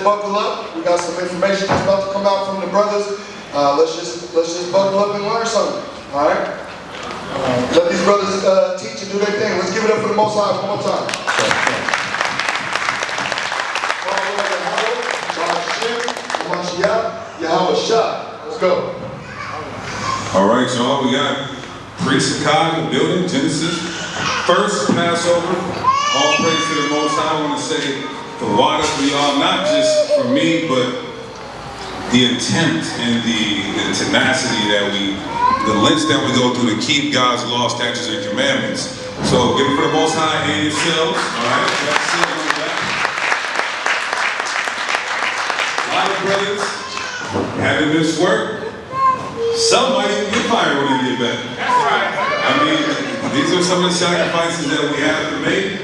just buckle up. We got some information that's about to come out from the brothers. Let's just buckle up and learn something. All right. Let these brothers teach and do their thing. Let's give it up for the Most High one more time. Let's go. All right, y'all. We got Priest of God in the building. Genesis. First Passover. All praise to the Most High. I want to say the water for y'all, not just for me, but the intent and the tenacity that the lengths that we go through to keep God's law, statutes, and commandments. So give it for the Most High and yourselves. All right. That's it on the back. A lot of brothers having this work. Somebody can get fired when they get back. That's right. I mean, these are some of the sacrifices that we have to make.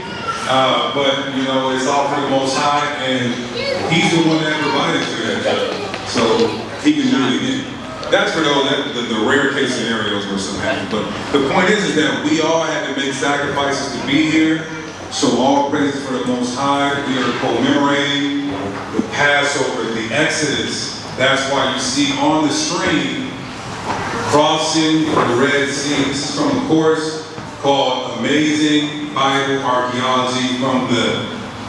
But, you know, it's all for the Most High, and He's the one that provided for that. So He can do it again. That's for those, the rare case scenarios where something happens. But the point is that we all had to make sacrifices to be here. So all praises for the Most High. We are commemorating the Passover, the Exodus. That's why you see on the screen, crossing the Red Sea. This is from a course called Amazing Bible Archaeology from the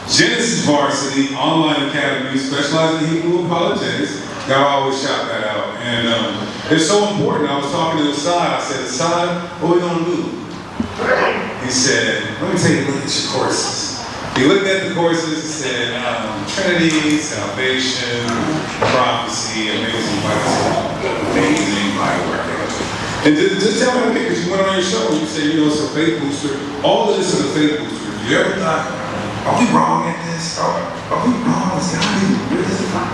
Genesis Varsity Online Academy, specializing in Hebrew apologetics. Y'all always shout that out. And it's so important. I was talking to Assad. I said, Assad, what are we going to do? He said, let me take a look at your courses. He looked at the courses and said, Trinity, Salvation, Prophecy, Amazing Bible Archaeology. And just tell me, okay, because you went on your show and you said, you know, it's a faith booster. All of this is a faith booster. You ever thought, are we wrong at this? Are we wrong?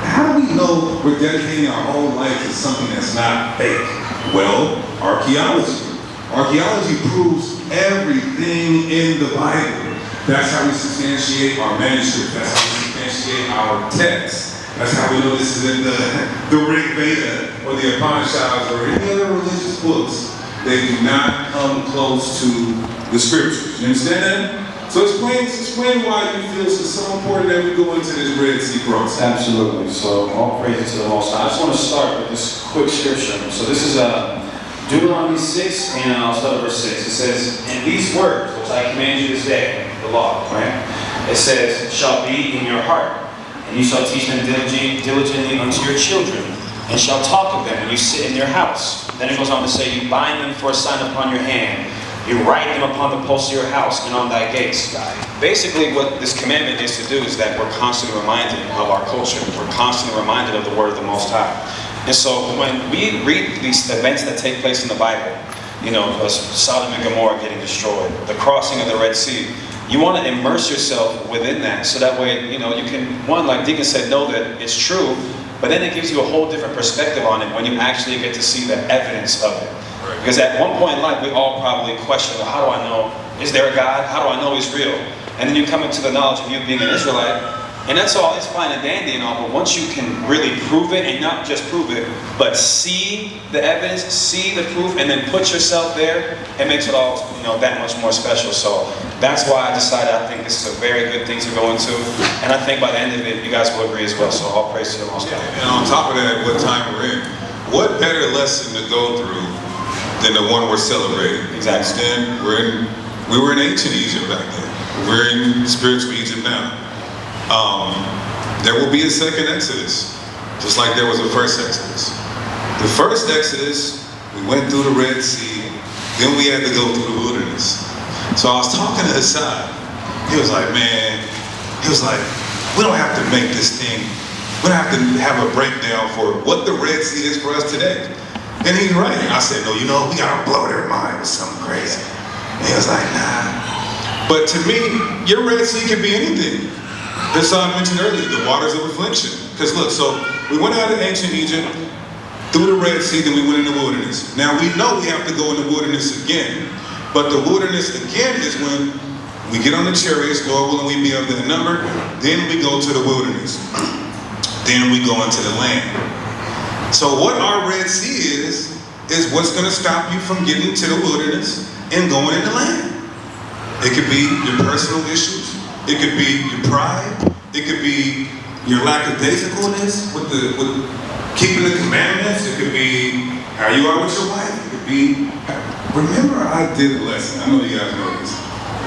How do we know we're dedicating our whole life to something that's not fake? Well, archaeology. Archaeology proves everything in the Bible. That's how we substantiate our manuscript. That's how we substantiate our text. That's how we know this is in the Rig Veda or the Upanishads or any other religious books. They do not come close to the scriptures. You understand that? So explain why you feel it's so important that we go into this Red Sea crossing. Absolutely. So all praise to the Most High. I just want to start with this quick scripture. So this is Deuteronomy 6, and I'll start at verse 6. It says, "And these words which I command you this day," the law, right? It says, "shall be in your heart, and you shall teach them diligently unto your children, and shall talk of them when you sit in your house." Then it goes on to say, "You bind them for a sign upon your hand. You write them upon the posts of your house and on thy gates." Basically, what this commandment is to do is that we're constantly reminded of our culture. We're constantly reminded of the word of the Most High. And so when we read these events that take place in the Bible, you know, Sodom and Gomorrah getting destroyed, the crossing of the Red Sea, you want to immerse yourself within that, so that way, you know, you can, one, like Deacon said, know that it's true, but then it gives you a whole different perspective on it when you actually get to see the evidence of it. Right. Because at one point in life, we all probably question, well, how do I know, is there a God? How do I know He's real? And then you come into the knowledge of you being an Israelite, and that's all, it's fine and dandy and all, but once you can really prove it, and not just prove it, but see the evidence, see the proof, and then put yourself there, it makes it all, you know, that much more special. So that's why I decided I think this is a very good thing to go into, and I think by the end of it, you guys will agree as well. So all praise to the Most High. And on top of that, what time we're in, what better lesson to go through than the one we're celebrating? Exactly. And we were in ancient Egypt back then. We're in spiritual Egypt now. There will be a second Exodus, just like there was a first Exodus. The first Exodus, we went through the Red Sea, then we had to go through the wilderness. So I was talking to Assad. He was like, man, we don't have to make this thing, we don't have to have a breakdown for what the Red Sea is for us today. And he's right. I said, no, you know, we gotta blow their mind with something crazy. And he was like, nah. But to me, your Red Sea can be anything. As I mentioned earlier, the waters of affliction. Because look, so we went out of ancient Egypt, through the Red Sea, then we went in the wilderness. Now we know we have to go in the wilderness again, but the wilderness again is when we get on the chariots, Lord willing we be of the number, then we go to the wilderness. Then we go into the land. So what our Red Sea is what's going to stop you from getting to the wilderness and going in the land. It could be your personal issues. It could be your pride. It could be your lackadaisicalness with keeping the commandments. It could be how you are with your wife. It could be, remember I did a lesson, I know you guys know this.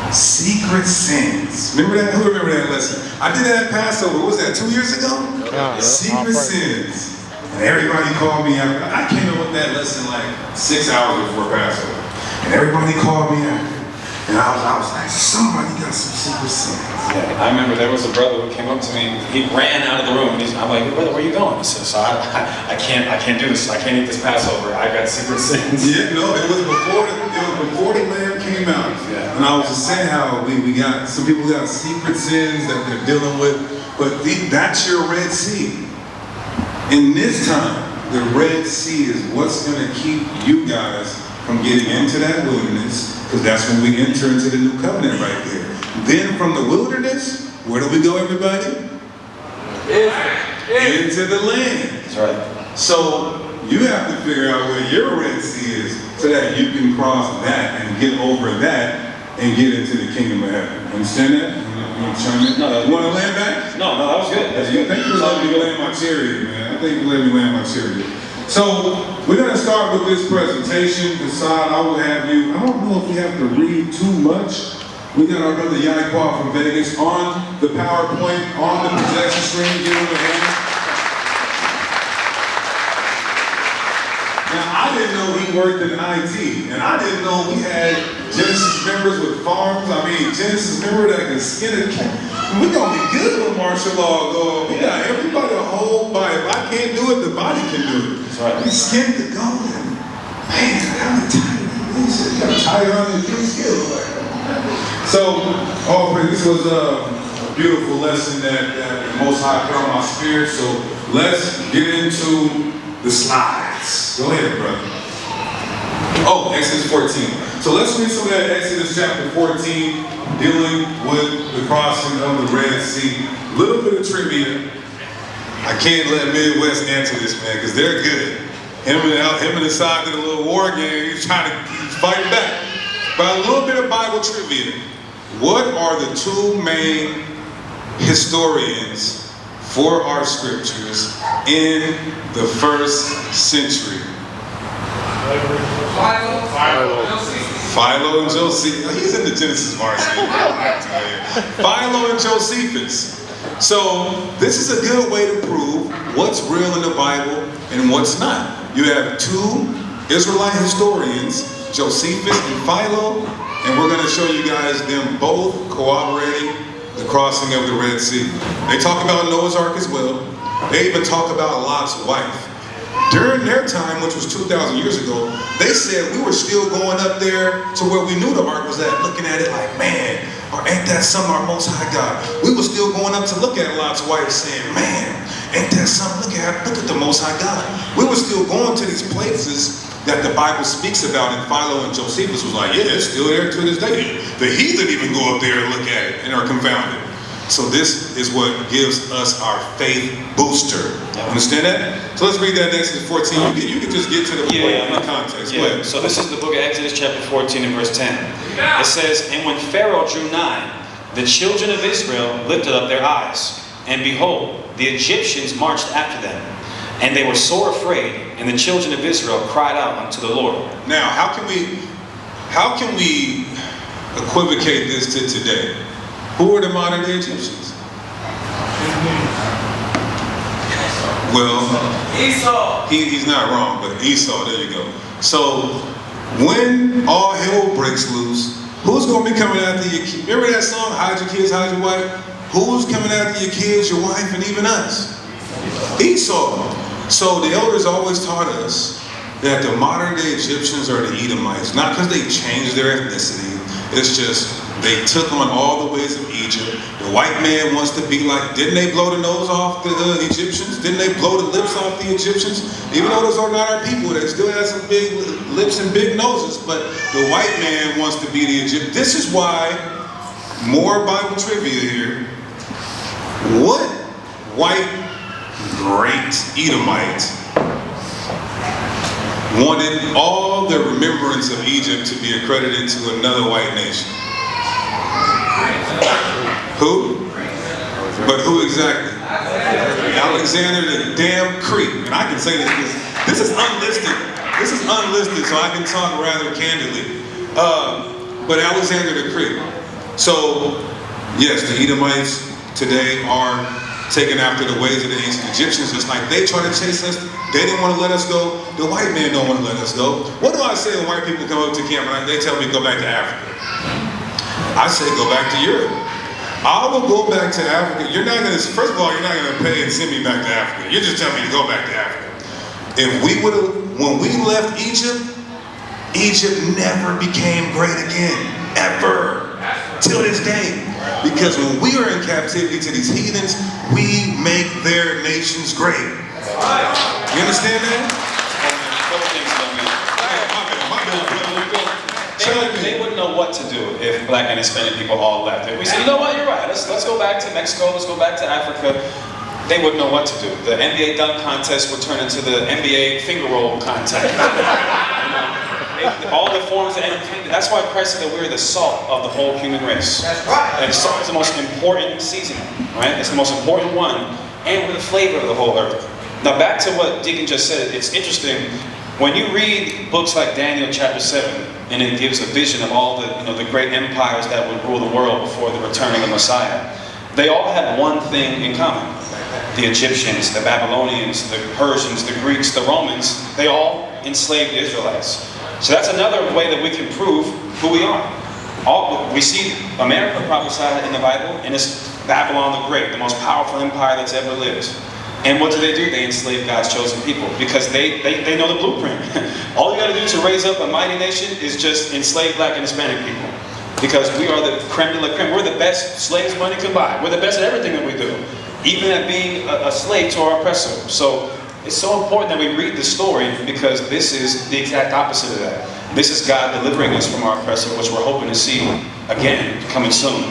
Secret sins. Remember that? Who remember that lesson? I did that at Passover. What was that, 2 years ago? Secret sins. And everybody called me out. I came up with that lesson like 6 hours before Passover. And everybody called me out. And I was like, somebody got some secret sins. Yeah, I remember there was a brother who came up to me. He ran out of the room. And I'm like, brother, where are you going? He said, so I can't do this. I can't eat this Passover. I got secret sins. Yeah, no, it was before the lamb came out. Yeah. And I was just saying how we got, some people got secret sins that they're dealing with. But that's your Red Sea. In this time, the Red Sea is what's going to keep you guys from getting into that wilderness, because that's when we enter into the new covenant right there. Then from the wilderness, where do we go, everybody? Into the land. That's right. So you have to figure out where your Red Sea is so that you can cross that and get over that and get into the kingdom of heaven. Understand that? You want to chime in? No, you want to land back? No, that was good. That's good. Thank you for letting me land my chariot, man. I think you let me land my chariot. So we're going to start with this presentation. Decide, I will have you, I don't know if we have to read too much. We got our brother Yaquah from Vegas on the PowerPoint, on the projection screen. Give him a hand. Now, I didn't know he worked in IT, and I didn't know we had Genesis members with farms. I mean, Genesis member that can skin a cat. We're going to be good when martial law go. We got everybody a whole body. If I can't do it, the body can do it. That's right. We skinned the goat, and man, how tight. You got to tie it on your skills. So, this was a beautiful lesson that the Most High put on my spirit. So let's get into the slides. Go ahead, brother. Oh, Exodus 14. So let's read some of that Exodus chapter 14, dealing with the crossing of the Red Sea. A little bit of trivia. I can't let Midwest answer this, man, because they're good. Him and the side did a little war game. He's trying to fight back. But a little bit of Bible trivia. What are the two main historians for our scriptures in the first century? Philo and Josephus. He's in the Genesis varsity. Philo and Josephus. So this is a good way to prove what's real in the Bible and what's not. You have two Israelite historians, Josephus and Philo, and we're going to show you guys them both corroborating the crossing of the Red Sea. They talk about Noah's Ark as well. They even talk about Lot's wife. During their time, which was 2,000 years ago, they said we were still going up there to where we knew the ark was at, looking at it like, man, or ain't that something our Most High God? We were still going up to look at Lot's wife saying, man, ain't that something? Look at the Most High God. We were still going to these places that the Bible speaks about, and Philo and Josephus was like, yeah, it's still there to this day. The heathen even go up there and look at it and are confounded. So this is what gives us our faith booster. Understand that? So let's read that in Exodus 14. You can just get to the point in the context. Go ahead. So this is the book of Exodus chapter 14 and verse 10. It says, and when Pharaoh drew nigh, the children of Israel lifted up their eyes, and behold, the Egyptians marched after them. And they were sore afraid, and the children of Israel cried out unto the Lord. Now, how can we equivocate this to today? Who are the modern day Egyptians? Well, Esau. He's not wrong, but Esau, there you go. So, when all hell breaks loose, who's going to be coming after your kids? Remember that song, Hide Your Kids, Hide Your Wife? Who's coming after your kids, your wife, and even us? Esau. So the elders always taught us that the modern day Egyptians are the Edomites, not because they changed their ethnicity. It's just they took on all the ways of Egypt. The white man wants to be like, didn't they blow the nose off the Egyptians? Didn't they blow the lips off the Egyptians? Even though those are not our people, they still have some big lips and big noses, but the white man wants to be the Egyptian. This is why, more Bible trivia here, what white great Edomite wanted all the remembrance of Egypt to be accredited to another white nation? Who? But who exactly? Alexander the damn Creek. And I can say this because this is unlisted. This is unlisted, so I can talk rather candidly. But Alexander the Creek. So, yes, the Edomites today are taking after the ways of the ancient Egyptians, just like they try to chase us. They didn't want to let us go. The white man don't want to let us go. What do I say when white people come up to camp and they tell me to go back to Africa? I say go back to Europe. I will go back to Africa. You're not going to, first of all, you're not going to pay and send me back to Africa. You're just telling me to go back to Africa. If we would have, when we left Egypt, Egypt never became great again, ever, till this day. Because when we are in captivity to these heathens, we make their nations great. You understand that? They wouldn't know what to do if black and Hispanic people all left. If we said, you know what, you're right, let's go back to Mexico, let's go back to Africa, they wouldn't know what to do. The NBA dunk contest would turn into the NBA finger roll contest. All the forms of entertainment. That's why Christ said that we're the salt of the whole human race. That's right. And salt is the most important seasoning, right? It's the most important one, and we're the flavor of the whole earth. Now back to what Deacon just said, it's interesting. When you read books like Daniel chapter 7, and it gives a vision of all the great empires that would rule the world before the returning of Messiah, they all had one thing in common. The Egyptians, the Babylonians, the Persians, the Greeks, the Romans, they all enslaved the Israelites. So that's another way that we can prove who we are. We see America prophesied in the Bible, and it's Babylon the Great, the most powerful empire that's ever lived. And what do? They enslave God's chosen people because they know the blueprint. All you got to do to raise up a mighty nation is just enslave black and Hispanic people. Because we are the creme de la creme. We're the best slaves money can buy. We're the best at everything that we do, even at being a slave to our oppressor. So it's so important that we read the story because this is the exact opposite of that. This is God delivering us from our oppressor, which we're hoping to see again coming soon.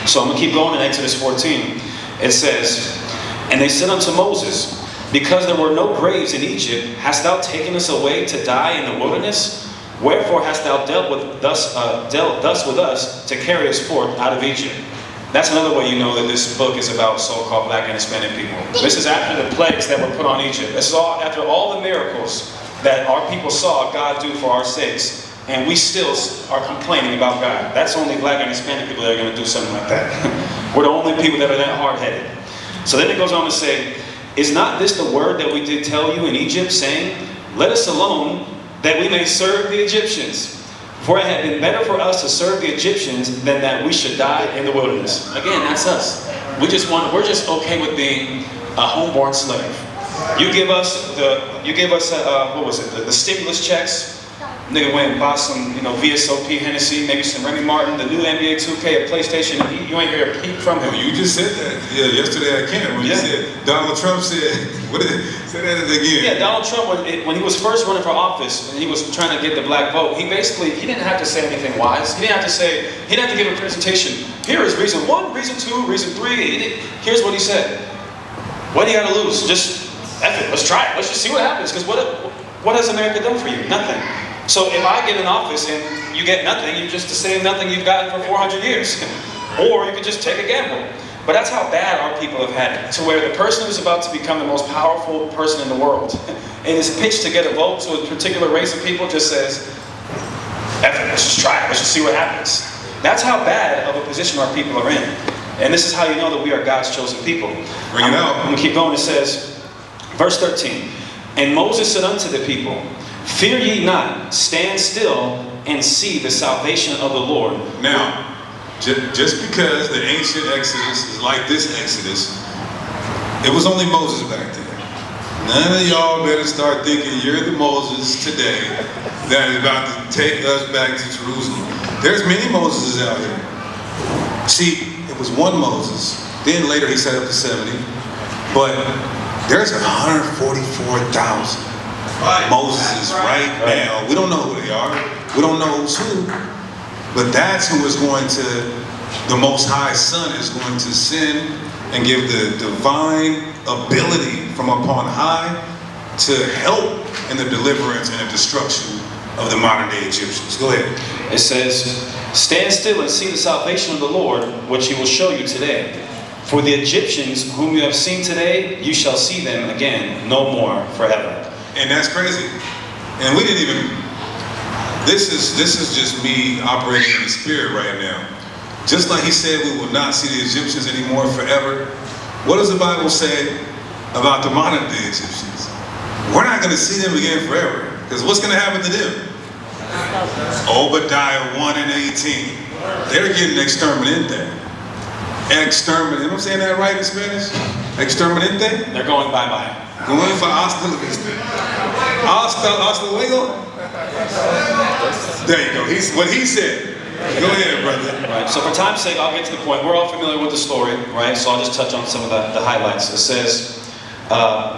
So I'm going to keep going in Exodus 14. It says, "And they said unto Moses, Because there were no graves in Egypt, hast thou taken us away to die in the wilderness? Wherefore hast thou dealt thus with us to carry us forth out of Egypt?" That's another way you know that this book is about so-called black and Hispanic people. This is after the plagues that were put on Egypt. This is all after all the miracles that our people saw God do for our sakes. And we still are complaining about God. That's only black and Hispanic people that are going to do something like that. We're the only people that are that hard-headed. So then it goes on to say, "Is not this the word that we did tell you in Egypt, saying, Let us alone, that we may serve the Egyptians? For it had been better for us to serve the Egyptians than that we should die in the wilderness." Again, that's us. We're just okay with being a homeborn slave. You give us the stimulus checks. Nigga went and bought some, VSOP, Hennessy, maybe some Remy Martin, the new NBA 2K, a PlayStation. You ain't hear a peep from him. You just said that. Yeah, yesterday I can't. When you said Donald Trump said, say that again. Yeah, Donald Trump, when he was first running for office, and he was trying to get the black vote, he didn't have to say anything wise. He didn't have to give a presentation. Here is reason 1, reason 2, reason 3. Here's what he said. What do you got to lose? Just F it. Let's try it. Let's just see what happens. Because what has America done for you? Nothing. So if I get in office and you get nothing, you're just the same nothing you've gotten for 400 years. Or you could just take a gamble. But that's how bad our people have had it. To where the person who's about to become the most powerful person in the world and is pitched to get a vote to a particular race of people just says, F it, let's just try it. Let's just see what happens. That's how bad of a position our people are in. And this is how you know that we are God's chosen people. Bring it out. I'm going to keep going. It says, verse 13, "And Moses said unto the people, Fear ye not, stand still and see the salvation of the Lord." Now, just because the ancient Exodus is like this Exodus, it was only Moses back then. None of y'all better start thinking you're the Moses today that is about to take us back to Jerusalem. There's many Moseses out here. See, it was one Moses. Then later he set up the 70. But there's 144,000 Moseses right now. We don't know who they are. We don't know who's who. But that's who is going to, the Most High Son is going to send and give the divine ability from upon high to help in the deliverance and the destruction of the modern day Egyptians. Go ahead. It says, "Stand still and see the salvation of the Lord, which he will show you today. For the Egyptians whom you have seen today, you shall see them again no more forever. And that's crazy. And we didn't even, this is just me operating in the spirit right now. Just like he said we will not see the Egyptians anymore forever. What does the Bible say about the modern day Egyptians? We're not going to see them again forever. Because what's going to happen to them? Obadiah 1 and 18. They're getting exterminate. Exterminate. Am I saying that right in Spanish? Exterminate? They're going bye-bye. Going for hasta la vista. Hasta luego. There you go. What he said. Go ahead, brother. Right. So for time's sake, I'll get to the point. We're all familiar with the story, right? So I'll just touch on some of the highlights. It says,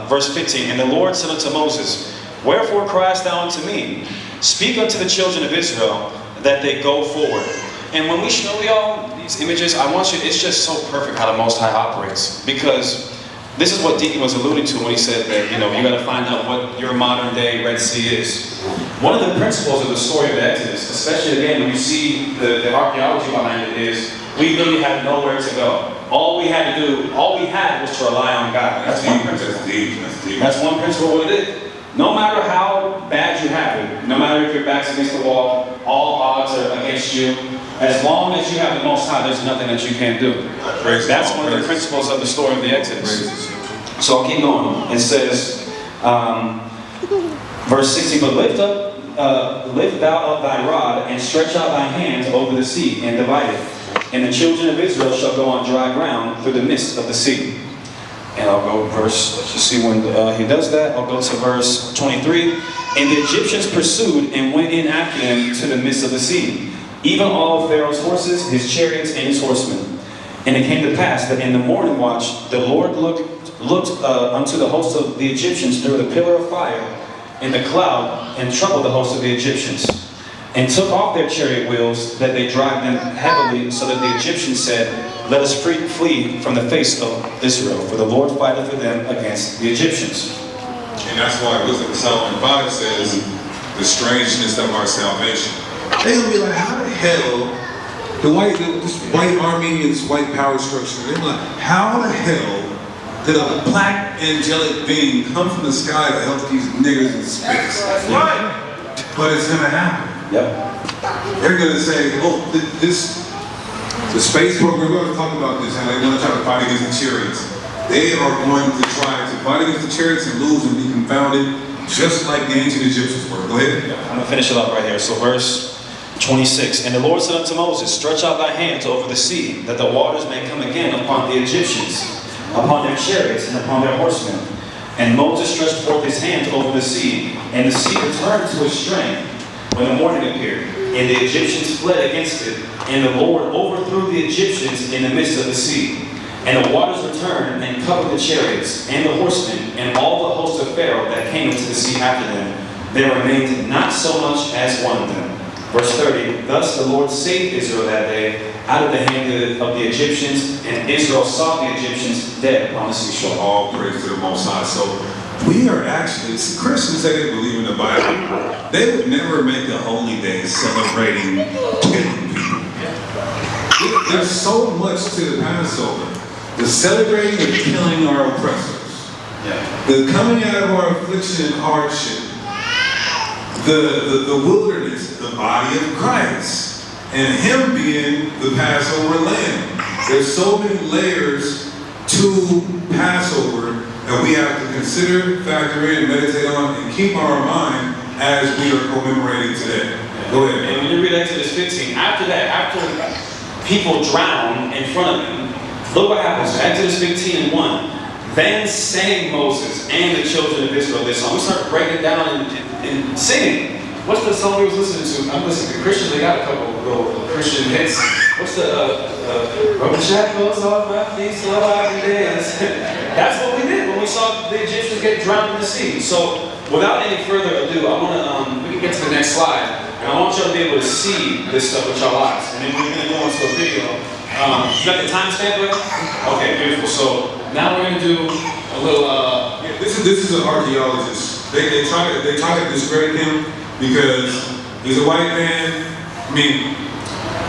verse 15, and the Lord said unto Moses, wherefore criest thou unto me? Speak unto the children of Israel that they go forward. And when we show y'all these images, I want you, it's just so perfect how the Most High operates. Because this is what Deacon was alluding to when he said that, you know, you got to find out what your modern day Red Sea is. One of the principles of the story of the Exodus, especially again when you see the archaeology behind it, is we really had nowhere to go. All we had was to rely on God. That's one principle. That's one principle what it is. No matter how bad you have it, no matter if your back's against the wall, all odds are against you, as long as you have the Most High, there's nothing that you can't do. That's one of the principles of the story of the Exodus. So I'll keep going. It says, verse 16, but lift thou up thy rod, and stretch out thy hands over the sea, and divide it. And the children of Israel shall go on dry ground through the midst of the sea. And I'll go verse, let's just see when he does that. I'll go to verse 23. And the Egyptians pursued and went in after them to the midst of the sea, even all of Pharaoh's horses, his chariots, and his horsemen. And it came to pass that in the morning watch, the Lord looked unto the host of the Egyptians through the pillar of fire in the cloud, and troubled the host of the Egyptians, and took off their chariot wheels, that they drive them heavily, so that the Egyptians said, let us flee from the face of Israel, for the Lord fighteth for them against the Egyptians. And that's why Psalm 5 says, the strangeness of our salvation. They'll be like, how the hell, this white Armenians, white power structure, they're like, how the hell did a black angelic being come from the sky to help these niggers in space? That's right. But it's going to happen. Yep. They're going to say, oh, the space program, we're going to talk about this, how they want to try to fight against the chariots. They are going to try to fight against the chariots and lose and be confounded, just like the ancient Egyptians were. Go ahead. I'm going to finish it up right here. So verse 26. And the Lord said unto Moses, stretch out thy hands over the sea, that the waters may come again upon the Egyptians, upon their chariots, and upon their horsemen. And Moses stretched forth his hands over the sea, and the sea returned to its strength when the morning appeared. And the Egyptians fled against it, and the Lord overthrew the Egyptians in the midst of the sea. And the waters returned and covered the chariots, and the horsemen, and all the host of Pharaoh that came into the sea after them. There remained not so much as one of them. Verse 30, thus the Lord saved Israel that day out of the hand of the Egyptians, and Israel saw the Egyptians dead upon the seashore. All praise to the Most High. So we are actually, Christians say they believe in the Bible. They would never make a holy day celebrating killing people. There's so much to the Passover. The celebrating and killing our oppressors. Yeah. The coming out of our affliction and hardship. The wilderness, the body of Christ, and Him being the Passover lamb. There's so many layers to Passover that we have to consider, factor in, meditate on, and keep on our mind as we are commemorating today. Go ahead. And when you read Exodus 15, after that, after people drown in front of them, look what happens. Exodus 15 and 1. Then sang Moses and the children of Israel this song. We start breaking it down and singing. What's the song we was listening to? I'm listening to Christians. They got a couple of little Christian hits. What's the broke the shackles off my feet so I can dance. That's what we did when we saw the Egyptians get drowned in the sea. So without any further ado, I want to we can get to the next slide, and I want y'all to be able to see this stuff with your eyes. And then we're going to go into a video. You got the timestamp ready? Okay, beautiful. So now we're going to do a little. Yeah, this is an archaeologist. They try to discredit him because he's a white man. I mean,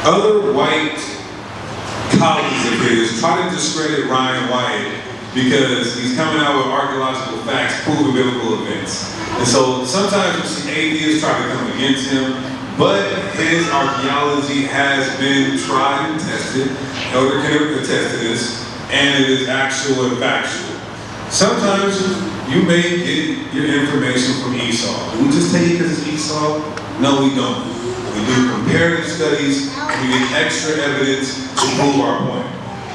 other white colleagues of his try to discredit Ryan Wyatt because he's coming out with archaeological facts proving biblical events. And so sometimes you see atheists try to come against him, but his archaeology has been tried and tested. Elder Kenneth attest to this, and it is actual and factual. Sometimes you may get your information from Esau. Do we just take it because it's Esau? No, we don't. We do comparative studies, and we get extra evidence to prove our point.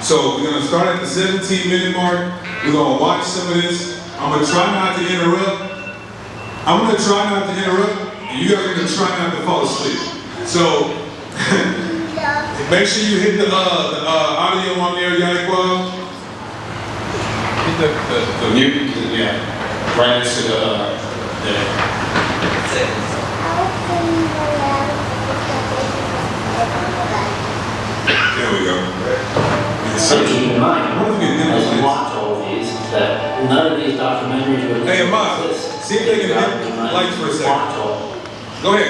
So we're going to start at the 17-minute mark. We're going to watch some of this. I'm going to try not to interrupt. And you guys are going to try not to fall asleep. So make sure you hit the audio on there, Yaquab. Hit the mute, yeah, right next to the, There we go. So keep in mind, as you watch all of these, that none of these documentaries would Hey, Ahmad, see if they can hit lights for a second. Go ahead.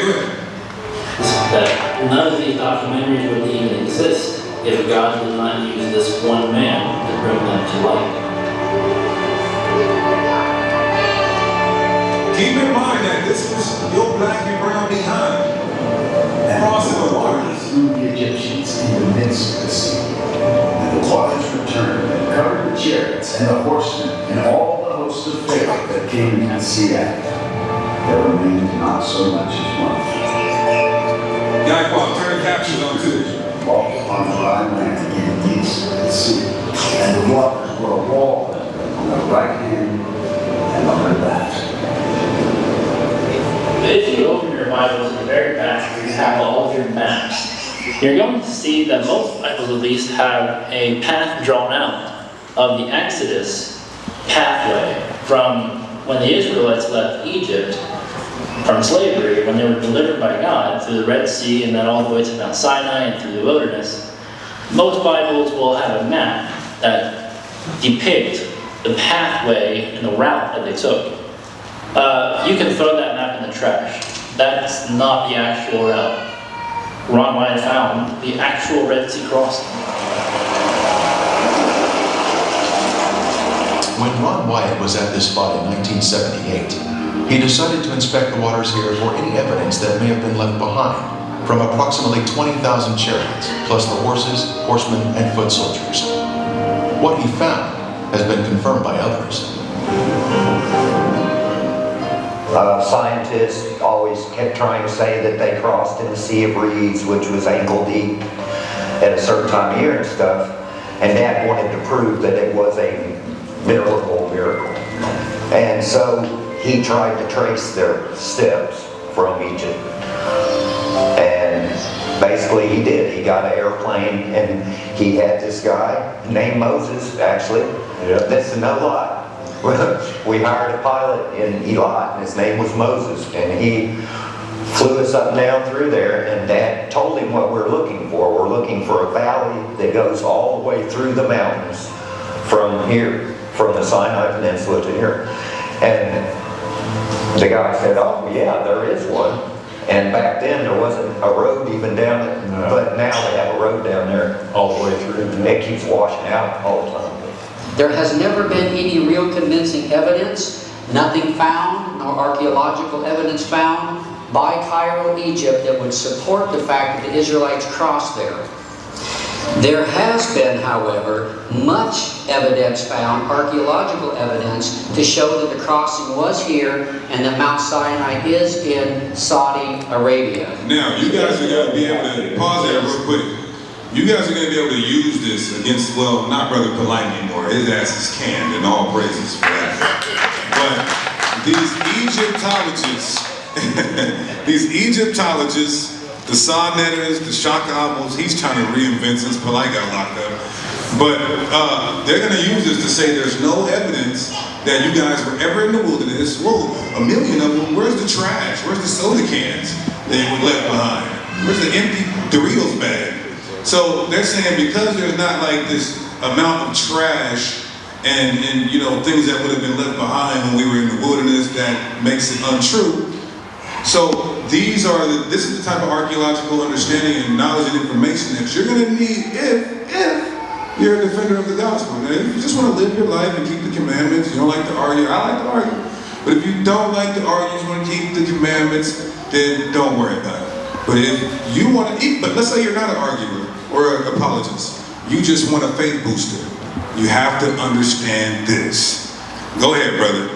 That none of these documentaries would even exist if God did not use this one man to bring them to light. Keep in mind that this was your black and brown behind. Crossing the waters. Through the Egyptians in the midst of the sea. And the waters returned and covered the chariots and the horsemen and all the hosts of Pharaoh that came into the sea after. There remained not so much as one. Yaquab, turn the captions on too. Walked upon the dry land in the east of the sea. And the waters were a wall on the right hand and on the left. If you open your Bibles in the very back, you have all of your maps. You're going to see that most Bibles at least have a path drawn out of the Exodus pathway from when the Israelites left Egypt from slavery, when they were delivered by God through the Red Sea and then all the way to Mount Sinai and through the wilderness. Most Bibles will have a map that depicts the pathway and the route that they took. You can throw that map in the trash. That's not the actual route. Ron Wyatt found the actual Red Sea crossing. When Ron Wyatt was at this spot in 1978, he decided to inspect the waters here for any evidence that may have been left behind from approximately 20,000 chariots, plus the horses, horsemen, and foot soldiers. What he found has been confirmed by others. Scientists always kept trying to say that they crossed in the Sea of Reeds, which was ankle deep at a certain time of year and stuff. And Dad wanted to prove that it was a miracle. And so he tried to trace their steps from Egypt. And basically he did. He got an airplane and he had this guy named Moses, actually. Yep. This is no lie. We hired a pilot in Eli, and his name was Moses, and he flew us up and down through there, and Dad told him what we're looking for. We're looking for a valley that goes all the way through the mountains from here, from the Sinai Peninsula to here. And the guy said, oh yeah, there is one. And back then there wasn't a road even down it, but now they have a road down there all the way through, and it keeps washing out all the time. There has never been any real convincing evidence, nothing found, nor archaeological evidence found by Cairo, Egypt that would support the fact that the Israelites crossed there. There has been, however, much evidence found, archaeological evidence, to show that the crossing was here and that Mount Sinai is in Saudi Arabia. Now, you guys are going to be able to pause that real quick. You guys are going to be able to use this against, well, not Brother Polite anymore. His ass is canned, and all praises for that. But these Egyptologists, the Sodnetters, the Shakables, he's trying to reinvent since Polite got locked up. But they're going to use this to say there's no evidence that you guys were ever in the wilderness. Whoa, 1 million of them. Where's the trash? Where's the soda cans that were left behind? Where's the empty Doritos bag? So they're saying because there's not like this amount of trash and you know things that would have been left behind when we were in the wilderness, that makes it untrue. So this is the type of archaeological understanding and knowledge and information that you're going to need if you're a defender of the gospel. Now, if you just want to live your life and keep the commandments, you don't like to argue, I like to argue. But if you don't like to argue, you just want to keep the commandments, then don't worry about it. But if you want to eat, but let's say you're not an arguer or an apologist, you just want a faith booster. You have to understand this. Go ahead, brother.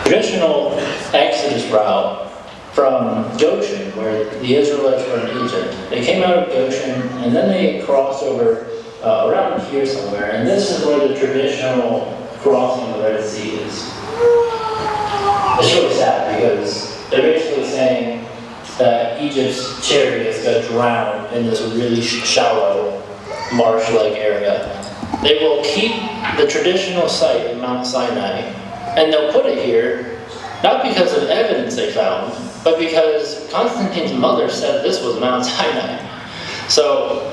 Traditional Exodus route from Goshen, where the Israelites were in Egypt, they came out of Goshen and then they crossed over around here somewhere, and this is where the traditional crossing of the Red Sea is. It's really sad because they're basically saying that Egypt's chariots got drowned in this really shallow marsh-like area. They will keep the traditional site of Mount Sinai, and they'll put it here, not because of evidence they found, but because Constantine's mother said this was Mount Sinai. So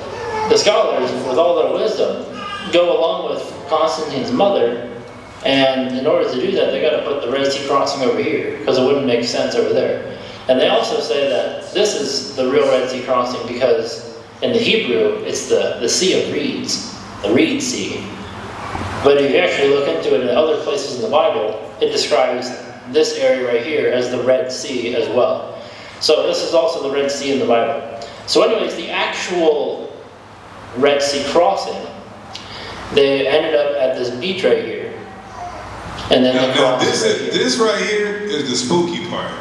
the scholars, with all their wisdom, go along with Constantine's mother, and in order to do that, they got to put the Red Sea crossing over here, because it wouldn't make sense over there. And they also say that this is the real Red Sea crossing because in the Hebrew, it's the Sea of Reeds, the Reed Sea. But if you actually look into it in other places in the Bible, it describes this area right here as the Red Sea as well. So this is also the Red Sea in the Bible. So anyways, the actual Red Sea crossing, they ended up at this beach right here. And then they crossed this right here is the spooky part.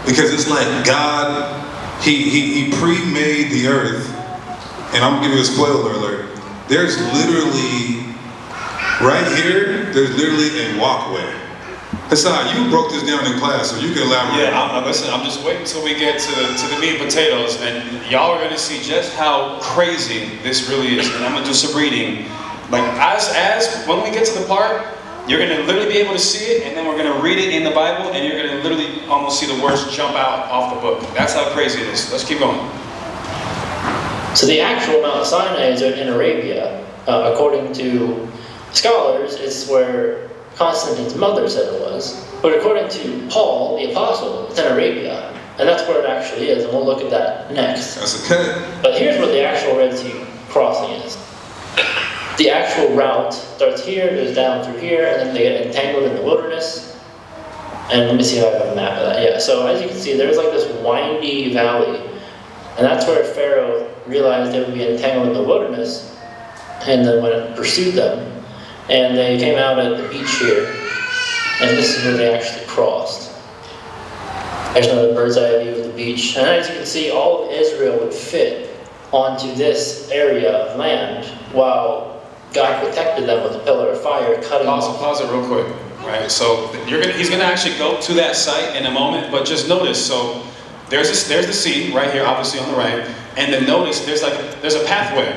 Because it's like God, he pre-made the earth, and I'm gonna give you a spoiler alert. There's literally, right here, there's literally a walkway. Hassan, you broke this down in class, so you can elaborate. Yeah, listen, I'm just waiting until we get to the meat and potatoes, and y'all are gonna see just how crazy this really is. And I'm gonna do some reading. Like, as when we get to the part, you're going to literally be able to see it, and then we're going to read it in the Bible, and you're going to literally almost see the words jump out off the book. That's how crazy it is. Let's keep going. So the actual Mount Sinai is in Arabia. According to scholars, it's where Constantine's mother said it was. But according to Paul, the apostle, it's in Arabia. And that's where it actually is, and we'll look at that next. That's okay. But here's where the actual Red Sea crossing is. The actual route starts here, goes down through here, and then they get entangled in the wilderness. And let me see if I have a map of that. Yeah, so as you can see, there's like this windy valley. And that's where Pharaoh realized they would be entangled in the wilderness, and then went and pursued them. And they came out at the beach here, and this is where they actually crossed. There's another bird's eye view of the beach. And as you can see, all of Israel would fit onto this area of land, while God protected them with a pillar of fire, cutting off. Pause it real quick, right? So he's gonna actually go to that site in a moment, but just notice. So there's the sea right here, obviously on the right, and then notice there's a pathway.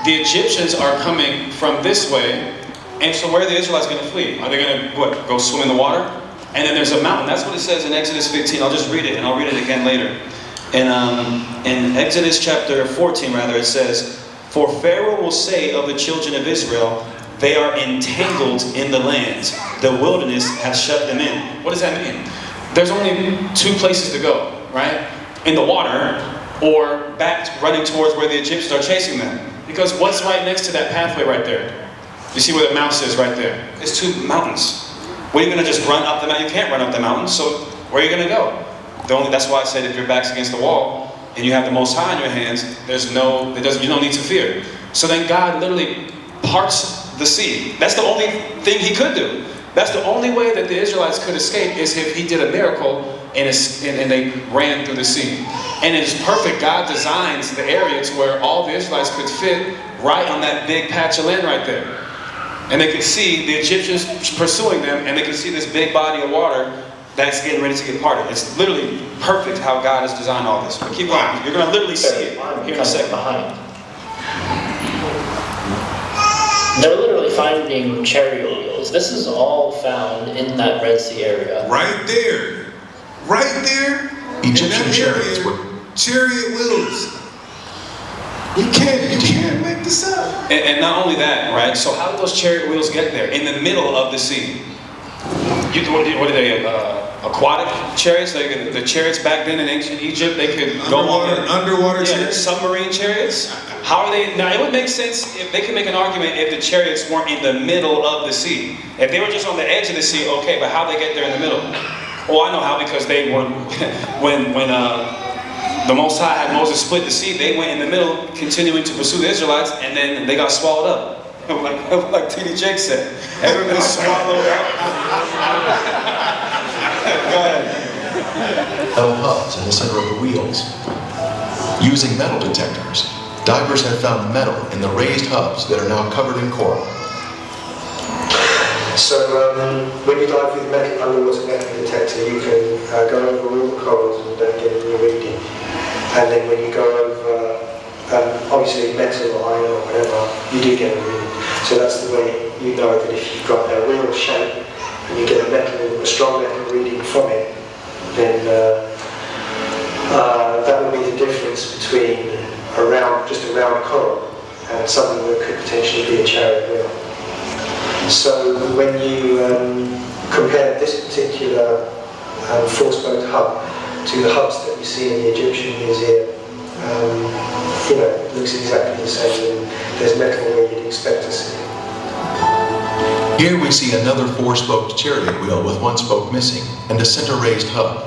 The Egyptians are coming from this way, and so where are the Israelites gonna flee? Are they gonna go swim in the water? And then there's a mountain. That's what it says in Exodus 15. I'll just read it, and I'll read it again later. In Exodus chapter 14, rather, it says, "For Pharaoh will say of the children of Israel, they are entangled in the land. The wilderness has shut them in." What does that mean? There's only two places to go, right? In the water, or back running towards where the Egyptians are chasing them. Because what's right next to that pathway right there? You see where the mouse is right there? It's two mountains. What, are you going to just run up the mountain? You can't run up the mountain, so where are you going to go? That's why I said if your back's against the wall and you have the Most High in your hands, you don't need to fear. So then God literally parts the sea. That's the only thing he could do. That's the only way that the Israelites could escape, is if he did a miracle and they ran through the sea. And it's perfect. God designs the area to where all the Israelites could fit right on that big patch of land right there. And they could see the Egyptians pursuing them, and they could see this big body of water that's getting ready to get parted. It's literally perfect how God has designed all this. But keep going. You're going to literally see it here in a second. Behind. They're literally finding chariot wheels. This is all found in that Red Sea area. Right there. Right there. Egyptian chariots were chariot wheels. You can't make this up. And not only that, right? So how did those chariot wheels get there? In the middle of the sea. What are they? aquatic chariots. Like the chariots back then in ancient Egypt, they could go on underwater chariots? submarine chariots. How are they? Now it would make sense if they could make an argument if the chariots weren't in the middle of the sea. If they were just on the edge of the sea, okay, but how they get there in the middle? Oh, I know how, because they were when the Most High had Moses split the sea, they went in the middle, continuing to pursue the Israelites, and then they got swallowed up. Like T.D. Jakes said, everyone was swallowed up. Go ahead. Metal hubs in the center of the wheels. Using metal detectors, divers have found metal in the raised hubs that are now covered in coral. So when you dive with the underwater metal detector, you can go over all the corals and get a new reading. And then when you go over, obviously metal or iron or whatever, you do get a reading. So that's the way you know that if you've got a real shape and you get a strong metal reading from it, then that would be the difference between just a round coral and something that could potentially be a chariot wheel. So when you compare this particular four-spoked hub to the hubs that you see in the Egyptian museum, it looks exactly the same, and there's metal where you'd expect to see. Here we see another four-spoked chariot wheel with one spoke missing and a center raised hub.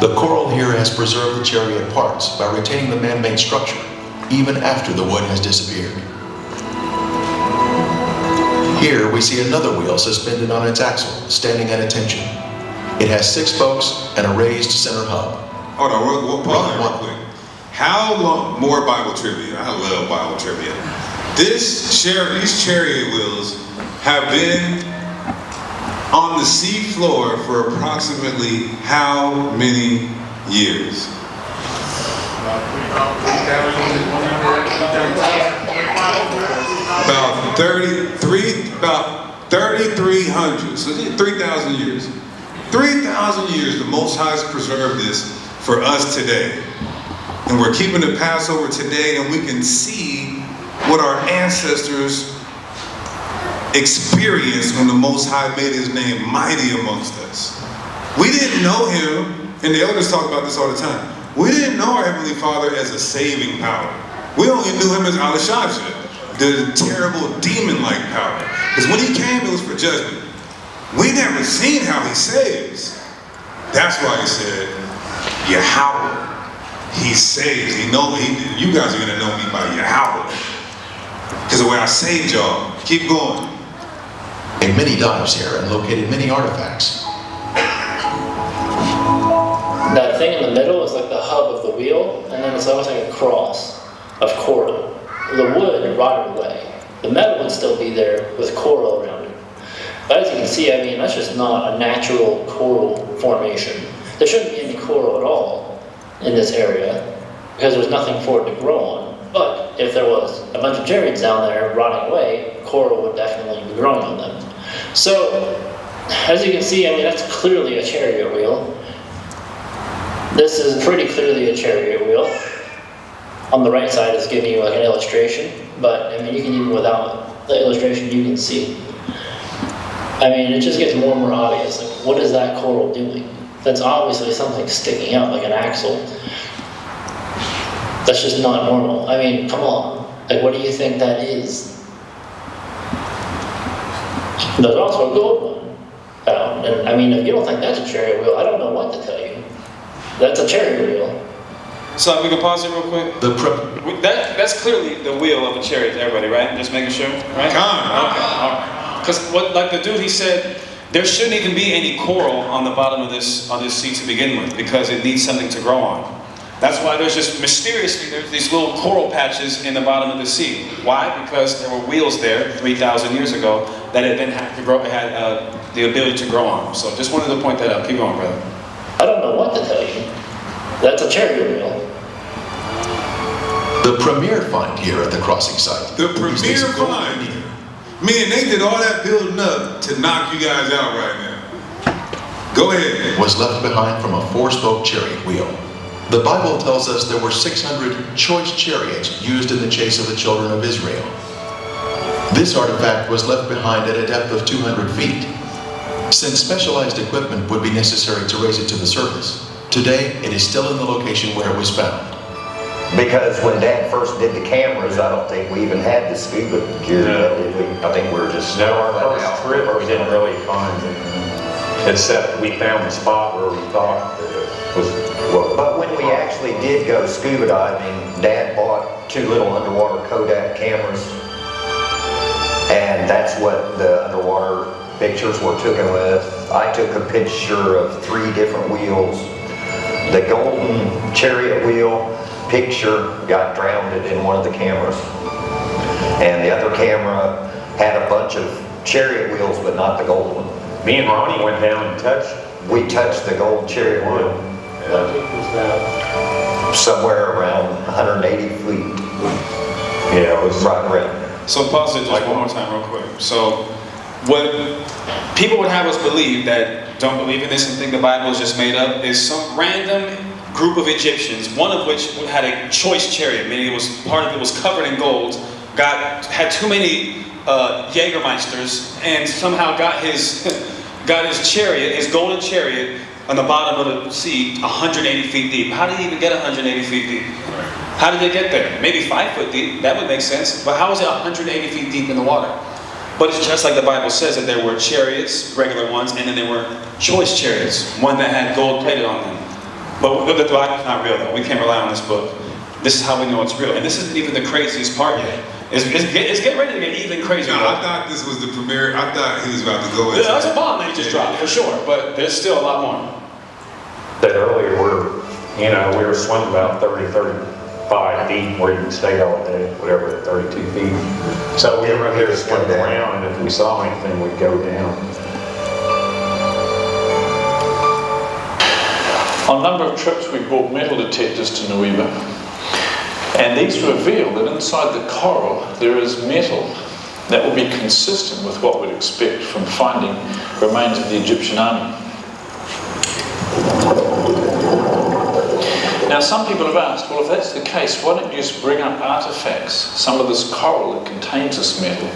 The coral here has preserved the chariot parts by retaining the man-made structure, even after the wood has disappeared. Here we see another wheel suspended on its axle, standing at attention. It has 6 spokes and a raised center hub. Hold on, we'll pause that real quick. How long, more Bible trivia, I love Bible trivia. These chariot wheels have been on the sea floor for approximately how many years? About 3,300, so 3,000 years. 3,000 years, the Most High has preserved this for us today. And we're keeping the Passover today, and we can see what our ancestors experienced when the Most High made his name mighty amongst us. We didn't know him, and the elders talk about this all the time. We didn't know our Heavenly Father as a saving power. We only knew him as Alashasha, the terrible demon-like power. Because when he came, it was for judgment. We never seen how he saves. That's why he said, Yahweh. He saves. You guys are going to know me by Yahweh. Because the way I saved y'all. Keep going. Made many dives here and located many artifacts. That thing in the middle is like the hub of the wheel, and then it's almost like a cross of coral. The wood rotted away. The metal would still be there with coral around it. But as you can see, I mean, that's just not a natural coral formation. There shouldn't be any coral at all in this area because there's nothing for it to grow on. But if there was a bunch of chariots down there rotting away, coral would definitely be growing on them. So, as you can see, I mean, that's clearly a chariot wheel. This is pretty clearly a chariot wheel. On the right side is giving you like an illustration, but I mean, you can even without the illustration, you can see. I mean, it just gets more and more obvious. Like, what is that coral doing? That's obviously something sticking out like an axle. That's just not normal. I mean, come on. Like, what do you think that is? There's also a gold one found. And I mean, if you don't think that's a chariot wheel, I don't know what to tell you. That's a chariot wheel. So we can pause it real quick. That's clearly the wheel of a chariot, everybody, right? Just making sure, right? Come on. Okay, all right. Because like the dude, he said, there shouldn't even be any coral on the bottom of this sea to begin with, because it needs something to grow on. That's why there's just mysteriously there's these little coral patches in the bottom of the sea. Why? Because there were wheels there 3,000 years ago that had been had the ability to grow on. So just wanted to point that out. Keep going, brother. I don't know what to tell you. That's a chariot wheel. The premier find here at the crossing site. The premier find. Meaning they did all that building up to knock you guys out right now. Go ahead. Was left behind from a 4-spoke chariot wheel. The Bible tells us there were 600 choice chariots used in the chase of the children of Israel. This artifact was left behind at a depth of 200 feet. Since specialized equipment would be necessary to raise it to the surface, today it is still in the location where it was found. Because when Dad first did the cameras, I don't think we even had the scuba gear. No. Did we? I think we were just... No, our first trip, we didn't really find anything, except we found the spot where we thought that it was. Well, but when we actually did go scuba diving, Dad bought 2 little underwater Kodak cameras, and that's what the underwater pictures were taken with. I took a picture of 3 different wheels. The golden chariot wheel picture got drowned in one of the cameras, and the other camera had a bunch of chariot wheels, but not the gold one. Me and Ronnie went down and touched. We touched the gold chariot wheel. I think it was about. Somewhere around 180 feet. Yeah, it was Right around there. So pause it just one more time real quick. So what people would have us believe that don't believe in this and think the Bible is just made up is some random group of Egyptians, one of which had a choice chariot, meaning it was part of it was covered in gold, had too many Jägermeisters, and somehow got his chariot, his golden chariot, on the bottom of the sea, 180 feet deep. How did he even get 180 feet deep? How did they get there? Maybe 5 foot deep, that would make sense. But how is it 180 feet deep in the water? But it's just like the Bible says that there were chariots, regular ones, and then there were choice chariots, one that had gold plated on them. But the Bible's not real though. We can't rely on this book. This is how we know it's real. And this isn't even the craziest part yet. It's getting ready to get even crazier. No, I thought this was the premiere. I thought he was about to go into That's a bomb that he just dropped, for sure. But there's still a lot more. that earlier we were swimming about 30, 35 feet where you can stay all day, whatever, 32 feet. So we were here swimming around, and if we saw anything, we'd go down. On a number of trips, we brought metal detectors to Nueva, and these reveal that inside the coral there is metal that will be consistent with what we'd expect from finding remains of the Egyptian army. Now, some people have asked, well, if that's the case, why don't you just bring up artifacts, some of this coral that contains this metal?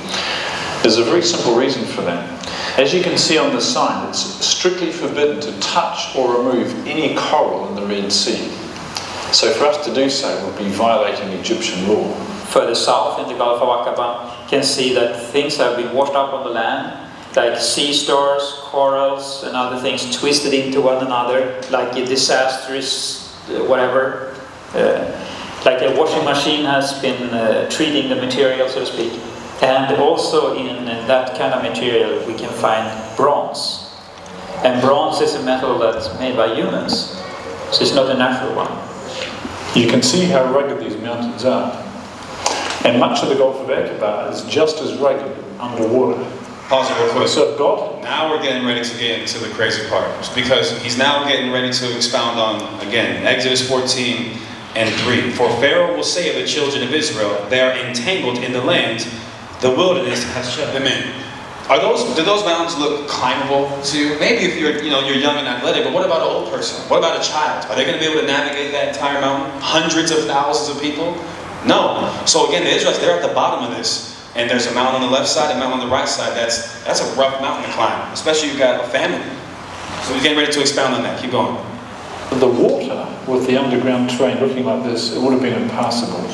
There's a very simple reason for that. As you can see on the sign, it's strictly forbidden to touch or remove any coral in the Red Sea. So for us to do so would be violating Egyptian law. Further south in the Gulf of Aqaba, you can see that things have been washed up on the land, like sea stars, corals, and other things twisted into one another, like a disastrous whatever. Like a washing machine has been treating the material, so to speak. And also in that kind of material we can find bronze. And bronze is a metal that's made by humans, so it's not a natural one. You can see how rugged these mountains are. And much of the Gulf of Aqaba is just as rugged underwater. Pause it real quick. So God... Now we're getting ready to get into the crazy part, because he's now getting ready to expound on, again, Exodus 14 and 3. For Pharaoh will say of the children of Israel, they are entangled in the land, the wilderness has shut them in. Do those mountains look climbable to you? Maybe if you're young and athletic, but what about an old person? What about a child? Are they going to be able to navigate that entire mountain? Hundreds of thousands of people? No. So again, the Israelites, they're at the bottom of this. And there's a mountain on the left side and a mountain on the right side. That's a rough mountain to climb, especially if you've got a family. So we're getting ready to expound on that. Keep going. The water, with the underground terrain looking like this, it would have been impassable.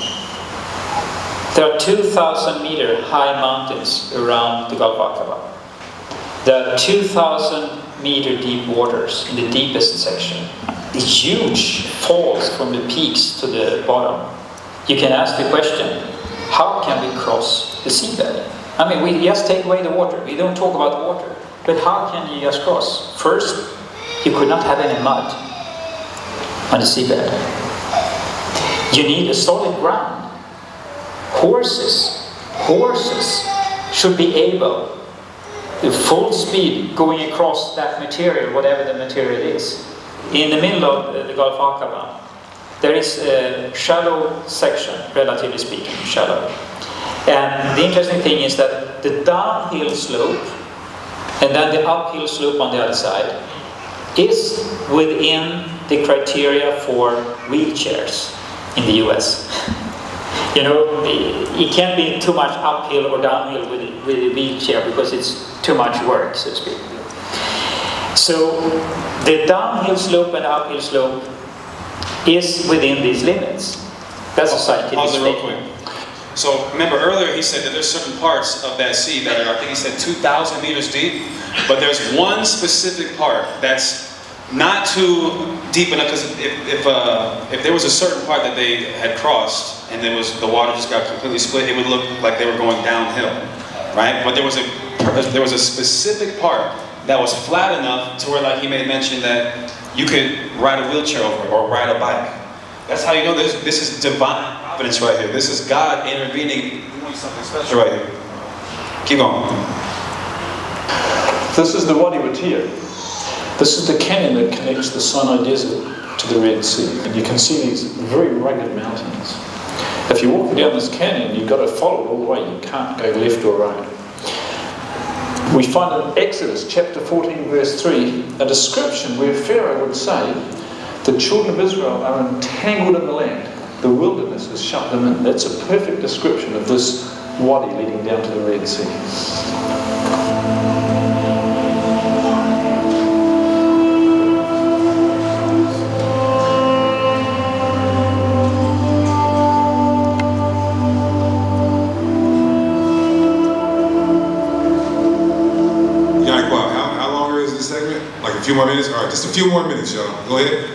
There are 2,000 meter high mountains around the Gulf of Aqaba. There are 2,000 meter deep waters in the deepest section. The huge falls from the peaks to the bottom. You can ask the question, how can we cross the seabed? I mean, we just take away the water. We don't talk about the water. But how can you just cross? First, you could not have any mud on the seabed. You need a solid ground. Horses should be able, at full speed, going across that material, whatever the material is. In the middle of the Gulf of Aqaba, there is a shallow section, relatively speaking, shallow. And the interesting thing is that the downhill slope and then the uphill slope on the other side is within the criteria for wheelchairs in the US. It can't be too much uphill or downhill with a wheelchair because it's too much work, so to speak. So the downhill slope and uphill slope is within these limits. That's a scientific Pause it real statement. quick. So remember earlier he said that there's certain parts of that sea that are, I think he said 2,000 meters deep, but there's one specific part that's not too deep enough, because if there was a certain part that they had crossed and the water just got completely split, it would look like they were going downhill, right? But there was a specific part that was flat enough to where, like he made mention, that you could ride a wheelchair over it or ride a bike. That's how you know this is divine providence right here. This is God intervening, doing something special right here. Keep going. This is the Wadi Watir. This is the canyon that connects the Sinai Desert to the Red Sea. And you can see these very rugged mountains. If you're walking down this canyon, you've got to follow it all the way. You can't go left or right. We find in Exodus chapter 14 verse 3 a description where Pharaoh would say the children of Israel are entangled in the land. The wilderness has shut them in. That's a perfect description of this wadi leading down to the Red Sea. Like a few more minutes? All right, just a few more minutes, y'all. Go ahead.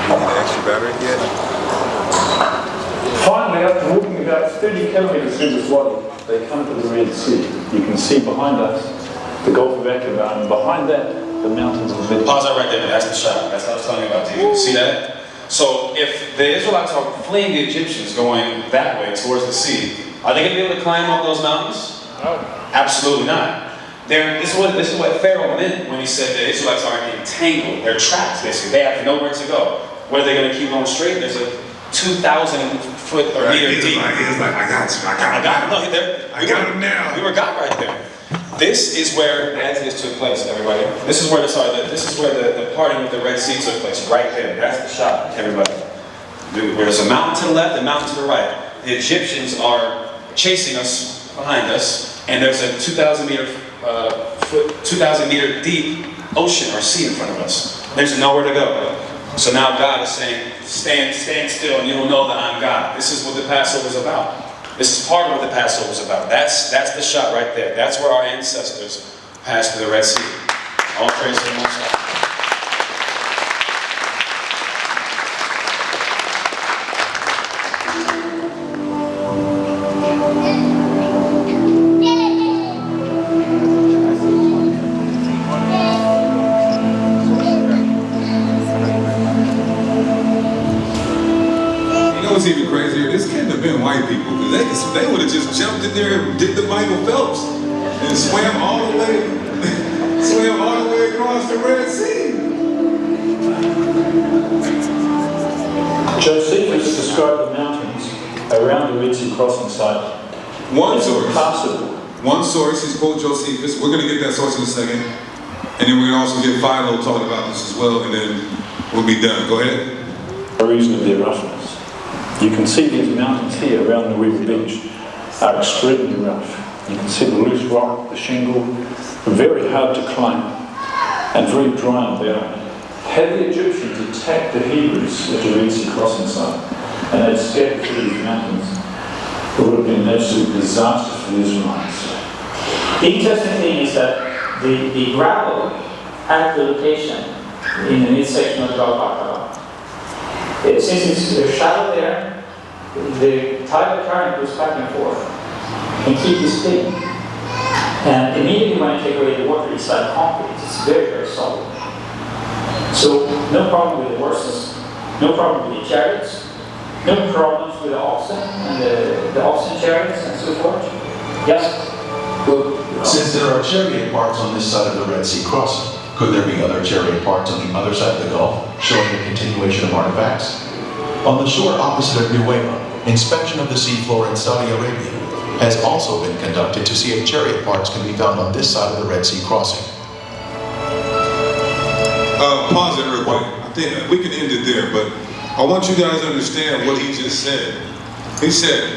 Need an extra battery yet? Finally, after walking about 30 kilometers through this wadi, they come to the Red Sea. You can see behind us the Gulf of Aqaba, and behind that, the mountains of Midian. Pause that right there. That's the shot. That's what I was telling you about. Do you see that? So if the Israelites are fleeing the Egyptians going that way towards the sea, are they going to be able to climb up those mountains? No. Absolutely not. This is what Pharaoh meant when he said the Israelites are entangled. They're trapped, basically. They have nowhere to go. What are they going to keep going straight? There's a 2,000 foot or meter deep. He's like, I got you. I got him. No, I got him now. We were got right there. This is where the Exodus took place, everybody. This is where the parting of the Red Sea took place, right there. That's the shot, everybody. There's a mountain to the left, a mountain to the right. The Egyptians are chasing us, behind us, and there's a 2,000 meter deep ocean or sea in front of us. There's nowhere to go. So now God is saying, stand still, and you'll know that I'm God. This is what the Passover is about. This is part of what the Passover is about. That's the shot right there. That's where our ancestors passed through the Red Sea. All praise to the Most High. What's even crazier? This couldn't have been white people, because they would have just jumped in there and did the Michael Phelps and swam all the way across the Red Sea. Josephus described the mountains around the Red Sea crossing site. One source. Impassable. One source. He's quote Josephus. We're going to get that source in a second, and then we're going to also get Philo talking about this as well, and then we'll be done. Go ahead. A reason of their roughness. You can see these mountains here around the river beach are extremely rough. You can see the loose rock, the shingle, very hard to climb and very dry and barren. Had the Egyptians attacked the Hebrews at the Red Sea crossing site and they'd scattered through these mountains, it would have been an absolute disaster for the Israelites. The interesting thing is that the gravel at the location in the midsection of the Gulf of Aqaba, since it's shallow there, the tidal current goes back and forth and keep this thing. And immediately when you take away the water, it's like concrete. It's very, very solid. So no problem with the horses, no problem with the chariots, no problems with the oxen and the oxen chariots and so forth. Yes? Since there are chariot parks on this side of the Red Sea crossing, could there be other chariot parks on the other side of the Gulf, showing a continuation of artifacts? On the shore opposite of Nueva, inspection of the seafloor in Saudi Arabia has also been conducted to see if chariot parks can be found on this side of the Red Sea crossing. Pause it real quick. I think we can end it there, but I want you guys to understand what he just said. He said,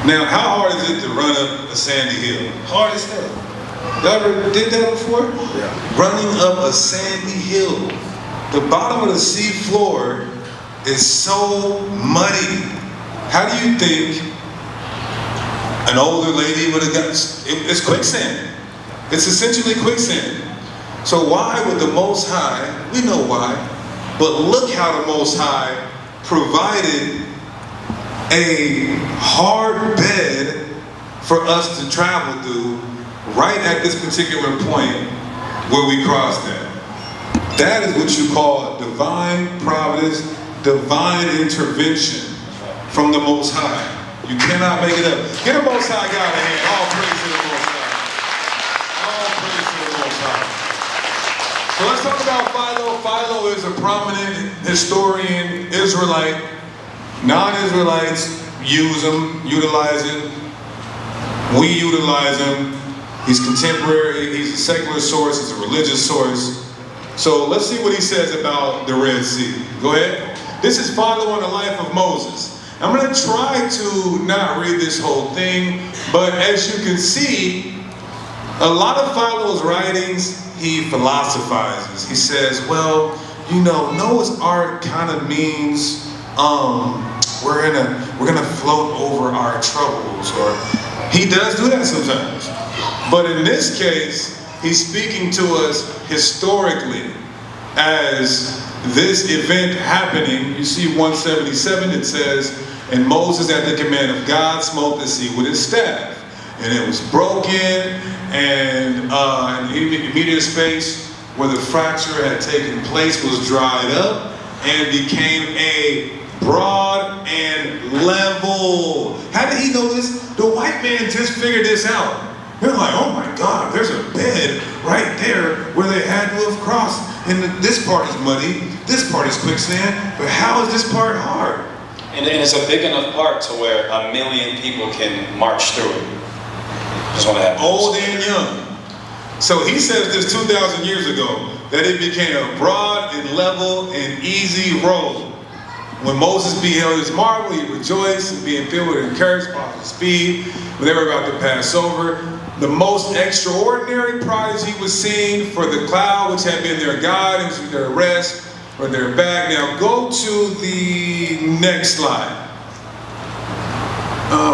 now how hard is it to run up a sandy hill? Hard as hell. Y'all ever did that before? Yeah. Running up a sandy hill. The bottom of the sea floor is so muddy. How do you think an older lady would have got, it's quicksand. It's essentially quicksand. So why would the Most High, we know why, but look how the Most High provided a hard bed for us to travel through right at this particular point where we crossed at. That is what you call divine providence, divine intervention from the Most High. You cannot make it up. Get the Most High God a hand. All praise to the Most High. All praise to the Most High. So let's talk about Philo. Philo is a prominent historian, Israelite. Non-Israelites use him, utilize him. We utilize him. He's contemporary, he's a secular source, he's a religious source. So let's see what he says about the Red Sea. Go ahead. This is Philo on the life of Moses. I'm going to try to not read this whole thing, but as you can see, a lot of Philo's writings, he philosophizes. He says, well, you know, Noah's Ark kind of means we're gonna float over our troubles, or he does do that sometimes. But in this case, he's speaking to us historically as this event happening. You see 177, it says, and Moses at the command of God smote the sea with his staff, and it was broken, and the immediate space where the fracture had taken place was dried up and became a broad and level. How did he know this? The white man just figured this out. They're like, oh my God, there's a bed right there where they had to have crossed. And this part is muddy, this part is quicksand, but how is this part hard? And it's a big enough part to where 1 million people can march through it. Just want to have old and young. So he says this 2,000 years ago, that it became a broad and level and easy road. When Moses beheld his marvel, he rejoiced, and being filled with encouragement, positive speed, when they were about to pass over. The most extraordinary prodigy was seen, for the cloud which had been their guide and to their rest or their back. Now go to the next slide.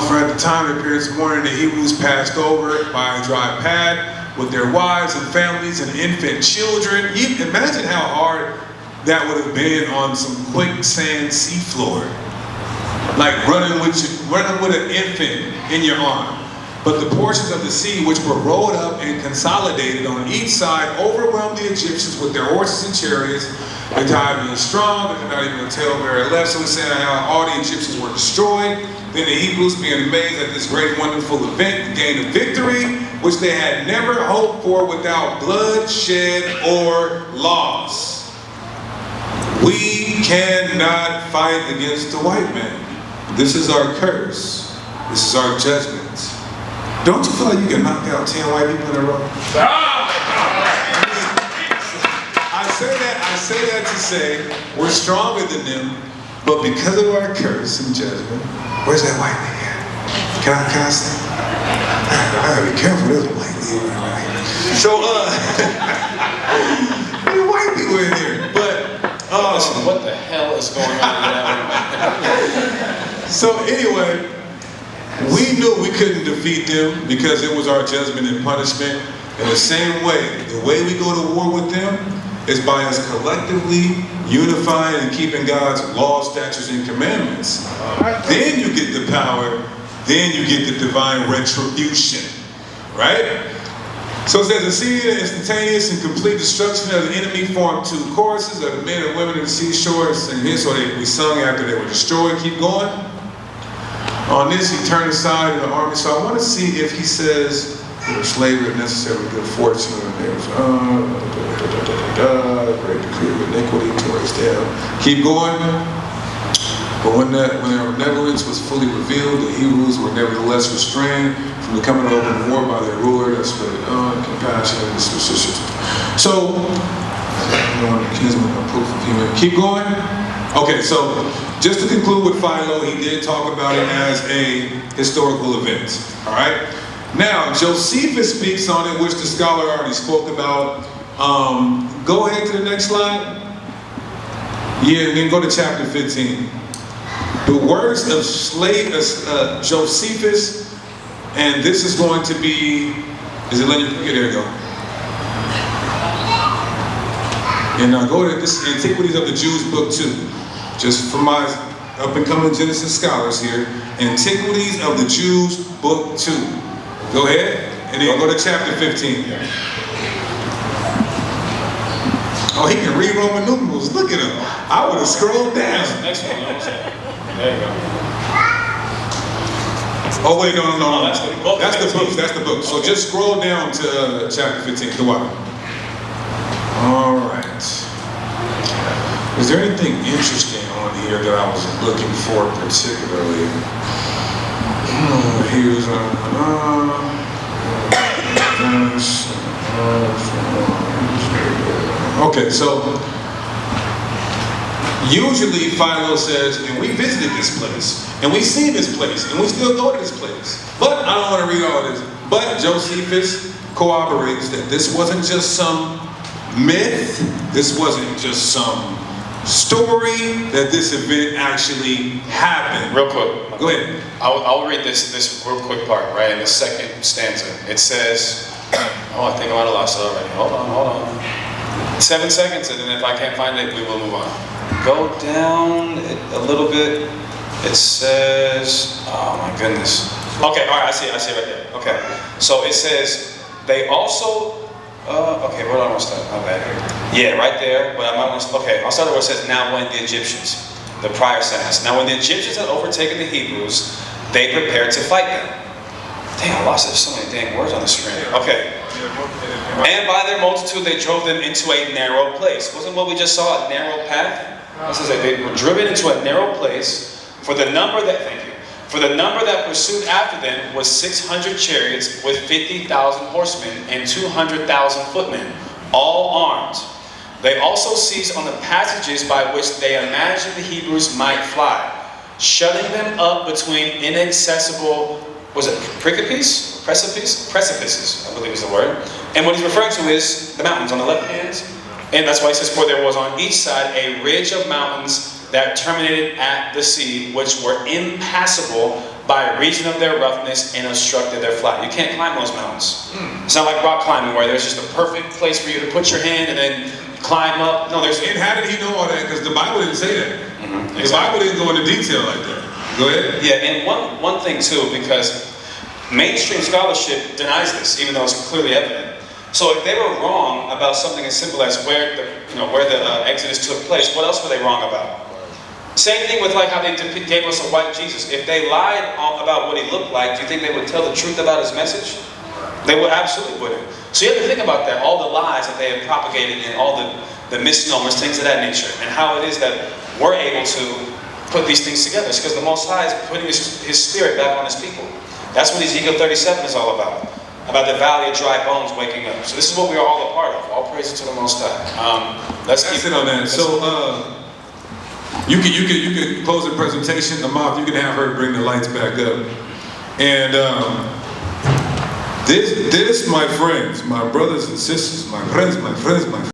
For at the time it appeared this morning, the Hebrews passed over by a dry path with their wives and families and infant children. You imagine how hard that would have been on some quicksand seafloor, like running with an infant in your arm. But the portions of the sea which were rolled up and consolidated on each side overwhelmed the Egyptians with their horses and chariots. The tide being strong, but not even a talebearer left. So he's saying how all the Egyptians were destroyed. Then the Hebrews, being amazed at this great wonderful event, gained a victory which they had never hoped for without bloodshed or loss. We cannot fight against the white man. This is our curse. This is our judgment. Don't you feel like you can knock out 10 white people in a row? I say that to say we're stronger than them, but because of our curse and judgment, where's that white man at? Can I say? I gotta be careful, there's a white lady right here. So, there are white people in here, but listen, what the hell is going on in that room? So anyway, we knew we couldn't defeat them because it was our judgment and punishment. In the same way, the way we go to war with them is by us collectively unifying and keeping God's laws, statutes, and commandments. Then you get the power, then you get the divine retribution, right? So it says, exceeding the instantaneous and complete destruction of the enemy formed two choruses of the men and women in the seashore. And here, so we sung after they were destroyed. Keep going. On this, he turned aside in the army. So I want to see if he says, slavery if necessary with good fortune. And there was, great decree of iniquity towards them. Keep going. But when their benevolence was fully revealed, the Hebrews were nevertheless restrained from the coming of open war by their ruler. That's really compassion and disposition. So, kinsmen proof of human. Keep going. Okay, so just to conclude with Philo, he did talk about it as a historical event. All right. Now, Josephus speaks on it, which the scholar already spoke about. Go ahead to the next slide. Yeah, and then go to chapter 15. The words of Josephus, and this is going to be, is it letting you, okay, there you go. And now go to this Antiquities of the Jews, book 2. Just for my up-and-coming Genesis scholars here. Antiquities of the Jews, book 2. Go ahead, and then go to chapter 15. Oh, he can read Roman numerals. Look at him. I would have scrolled down. Next one. There you go. Oh, wait, no. That's the book. That's the book. So just scroll down to chapter 15. The what? All right. Is there anything interesting on here that I was looking for particularly? Here's okay, so usually Philo says, and we visited this place, and we see this place, and we still go to this place. But I don't want to read all of this. But Josephus corroborates that this wasn't just some myth, this wasn't just some story, that this event actually happened. Real quick. Go ahead. I'll read this real quick part, right? In the second stanza. It says, oh, I think I might have lost it already. Hold on. 7 seconds, and then if I can't find it, we will move on. Go down a little bit. It says, oh my goodness. Okay, all right, I see it right there. Okay, so it says, they also, okay, where do I want to start? My bad. Yeah, right there, but I might want to, okay, I'll start where it says, now when the Egyptians, the prior sentence. Now when the Egyptians had overtaken the Hebrews, they prepared to fight them. Dang, I lost it. There's so many dang words on the screen. Okay. And by their multitude, they drove them into a narrow place. Wasn't what we just saw a narrow path? It says that they were driven into a narrow place. For the number that pursued after them was 600 chariots with 50,000 horsemen and 200,000 footmen, all armed. They also seized on the passages by which they imagined the Hebrews might fly, shutting them up between inaccessible, was it precipices, I believe is the word. And what he's referring to is the mountains on the left hand. And that's why he says, for there was on each side a ridge of mountains that terminated at the sea, which were impassable by reason of their roughness and obstructed their flight. You can't climb those mountains. It's not like rock climbing where there's just a perfect place for you to put your hand and then climb up. No, there's. And how did he know all that? Because the Bible didn't say that. The Bible didn't go into detail like that. Go ahead. Yeah, and one thing too, because mainstream scholarship denies this, even though it's clearly evident. So if they were wrong about something as simple as where the Exodus took place, what else were they wrong about? Same thing with like how they gave us a white Jesus. If they lied about what he looked like, do you think they would tell the truth about his message? They would absolutely wouldn't. So you have to think about that, all the lies that they have propagated and all the misnomers, things of that nature, and how it is that we're able to put these things together. It's because the Most High is putting his spirit back on his people. That's what Ezekiel 37 is all about the valley of dry bones waking up. So this is what we are all a part of. All praises to the Most High. Let's keep it on that. So you can close the presentation. Amath, you can have her bring the lights back up. And this, my friends, my brothers and sisters, my friends.